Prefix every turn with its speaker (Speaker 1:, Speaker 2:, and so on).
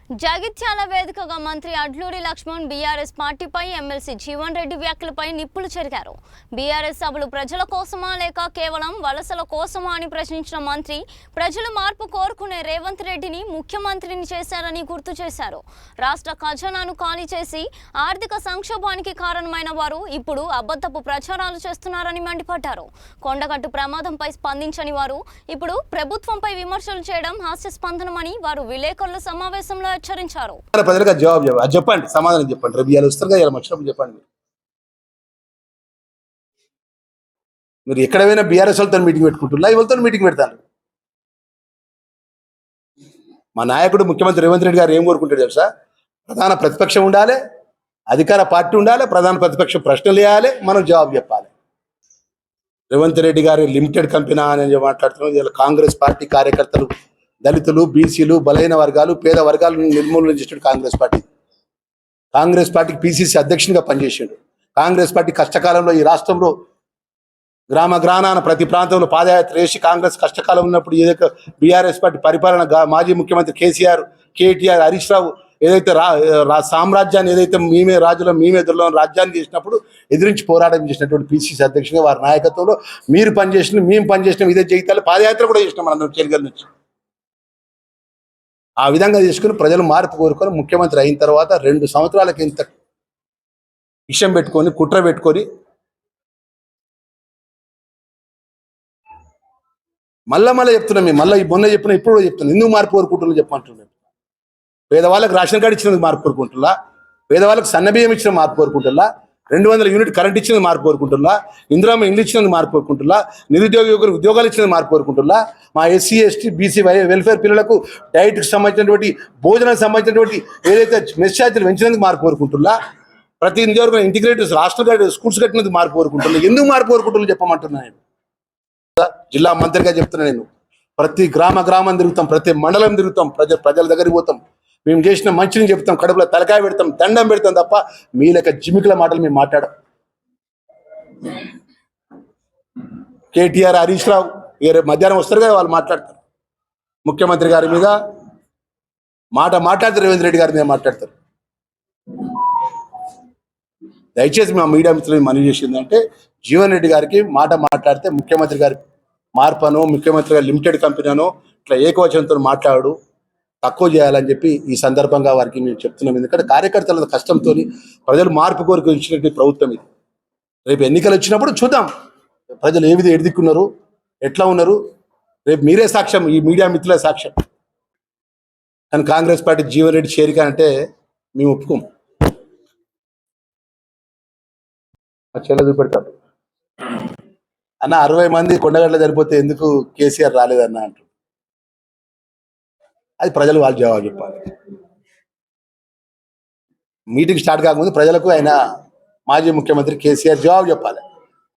Speaker 1: జగిత్యాల వేదికగా మంత్రి అడ్లూరి లక్ష్మణ్ బీఆర్ఎస్ పార్టీపై ఎమ్మెల్సీ జీవన్ రెడ్డి వ్యాఖ్యలపై నిప్పులు చెరిగారు. బీఆర్ఎస్ సభలు ప్రజల కోసమా లేక కేవలం వలసల కోసమా అని ప్రశ్నించిన మంత్రి ప్రజలు మార్పు కోరుకునే రేవంత్ రెడ్డిని ముఖ్యమంత్రిని చేశారని గుర్తు చేశారు. రాష్ట్ర ఖజానాను ఖాళీ చేసి ఆర్థిక సంక్షోభానికి కారణమైన వారు ఇప్పుడు అబద్ధపు ప్రచారాలు చేస్తున్నారని మండిపడ్డారు. కొండగట్టు ప్రమాదంపై స్పందించని వారు ఇప్పుడు ప్రభుత్వంపై విమర్శలు చేయడం హాస్యాస్పందనమని వారు విలేకరుల సమావేశంలో హెచ్చరించారు.
Speaker 2: ప్రజలకు జవాబు చెప్పండి, సమాధానం చెప్పండి. రేపు ఇవాళ వస్తారు కదా, ఇలా వచ్చినప్పుడు చెప్పండి. మీరు ఎక్కడ పోయినా బీఆర్ఎస్ వాళ్ళతో మీటింగ్ పెట్టుకుంటున్నా, ఇవాళతో మీటింగ్ పెడతాను. మా నాయకుడు ముఖ్యమంత్రి రేవంత్ రెడ్డి గారు ఏం కోరుకుంటాడు తెలుసా? ప్రధాన ప్రతిపక్షం ఉండాలి, అధికార పార్టీ ఉండాలి, ప్రధాన ప్రతిపక్షం ప్రశ్నలు వేయాలి, మనం జవాబు చెప్పాలి. రేవంత్ రెడ్డి గారు లిమిటెడ్ కంపెనీ అని మాట్లాడుతున్నాం. ఇలా కాంగ్రెస్ పార్టీ కార్యకర్తలు, దళితులు, బీసీలు, బలహీన వర్గాలు, పేద వర్గాలను నిర్మూలన చేసాడు కాంగ్రెస్ పార్టీ. కాంగ్రెస్ పార్టీకి పిసిసి అధ్యక్షునిగా పనిచేసాడు. కాంగ్రెస్ పార్టీ కష్టకాలంలో ఈ రాష్ట్రంలో గ్రామ గ్రామాన ప్రతి ప్రాంతంలో పాదయాత్ర చేసి కాంగ్రెస్ కష్టకాలం ఉన్నప్పుడు ఏదైతే బీఆర్ఎస్ పార్టీ పరిపాలన మాజీ ముఖ్యమంత్రి కేసీఆర్, కేటీఆర్, హరీష్ రావు ఏదైతే సామ్రాజ్యాన్ని ఏదైతే మేమే రాజులో మేమే ఎదురులో రాజ్యాన్ని చేసినప్పుడు ఎదిరించి పోరాటం చేసినటువంటి పిసిసి అధ్యక్షునిగా వారి నాయకత్వంలో మీరు పనిచేసిన, మేము పనిచేసినాం. ఇదే జగిత్యాల పాదయాత్ర కూడా చేసినాం మనందరం చెరిగల నుంచి. ఆ విధంగా తీసుకుని ప్రజలు మార్పు కోరుకొని ముఖ్యమంత్రి అయిన తర్వాత 2 సంవత్సరాలకి ఇంత విషయం పెట్టుకొని కుట్ర పెట్టుకొని మళ్ళీ చెప్తున్నాం. మేము మళ్ళీ మొన్న చెప్పిన ఇప్పుడు కూడా చెప్తున్నాం. ఎందుకు మార్పు కోరుకుంటున్నా చెప్పమంటున్నాం. పేదవాళ్ళకి రేషన్ కార్డు ఇచ్చినందుకు మార్పు కోరుకుంటున్నా, పేదవాళ్ళకి సన్నబియ్యం ఇచ్చిన మార్పు కోరుకుంటున్నా, 200 యూనిట్ కరెంట్ ఇచ్చినది మార్పు కోరుకుంటున్నా, ఇందిరామ్మ ఇండ్లు ఇచ్చినది మార్పు కోరుకుంటున్నా, నిరుద్యోగ యువకులకు ఉద్యోగాలు ఇచ్చినది మార్పు కోరుకుంటున్నా, మా ఎస్సీ ఎస్టీ బీసీ వెల్ఫేర్ పిల్లలకు డైట్కి సంబంధించినటువంటి భోజనానికి సంబంధించినటువంటి ఏదైతే మెస్ ఛార్జీలు పెంచినందుకు మార్పు కోరుకుంటున్నా, ప్రతి నియోజకవర్గం ఇంటిగ్రేటెడ్ హాస్టల్ స్కూల్స్ కట్టినందుకు మార్పు కోరుకుంటున్నా. ఎందుకు మార్పు కోరుకుంటున్నా చెప్పమంటున్నా. నేను జిల్లా మంత్రిగా చెప్తున్నా. నేను ప్రతి గ్రామం తిరుగుతాం, ప్రతి మండలం తిరుగుతాం, ప్రజల దగ్గరికి పోతాం. మేము చేసిన మంచిని చెప్తాం, కడుపులో తలకాయ పెడతాం, దండం పెడతాం తప్ప మీ లెక్క జిమికల మాటలు మేము మాట్లాడాం. కేటీఆర్, హరీష్ రావు మధ్యాహ్నం వస్తారు కదా, వాళ్ళు మాట్లాడతారు. ముఖ్యమంత్రి గారి మీద మాట్లాడతారు, రేవంత్ రెడ్డి గారి మీద మాట్లాడతారు. దయచేసి మా మీడియా మిత్రులు మనవి చేసిందంటే, జీవన్ రెడ్డి గారికి మాట్లాడితే ముఖ్యమంత్రి గారి మార్పనో, ముఖ్యమంత్రి గారి లిమిటెడ్ కంపెనీ అనో ఇట్లా ఏకవచనంతో మాట్లాడు తక్కువ చేయాలని చెప్పి ఈ సందర్భంగా వారికి మేము చెప్తున్నాం. ఎందుకంటే కార్యకర్తల కష్టంతో ప్రజలు మార్పు కోరిక ఇచ్చినటువంటి ప్రభుత్వం ఇది. రేపు ఎన్నికలు వచ్చినప్పుడు చూద్దాం ప్రజలు ఏ విధంగా ఎడిదిక్కున్నారు, ఎట్లా ఉన్నారు. రేపు మీరే సాక్ష్యం, ఈ మీడియా మిత్రులే సాక్ష్యం. కానీ కాంగ్రెస్ పార్టీ జీవన్ రెడ్డి చేరిక అంటే మేము ఒప్పుకోం. చెల్ల చూపెడతాడు అన్న, 60 మంది కొండగడ్డలు సరిపోతే ఎందుకు కేసీఆర్ రాలేదన్న అంటారు. అది ప్రజలు వాళ్ళు జవాబు చెప్పాలి. మీటింగ్ స్టార్ట్ కాకముందు ప్రజలకు ఆయన మాజీ ముఖ్యమంత్రి కేసీఆర్ జవాబు చెప్పాలి.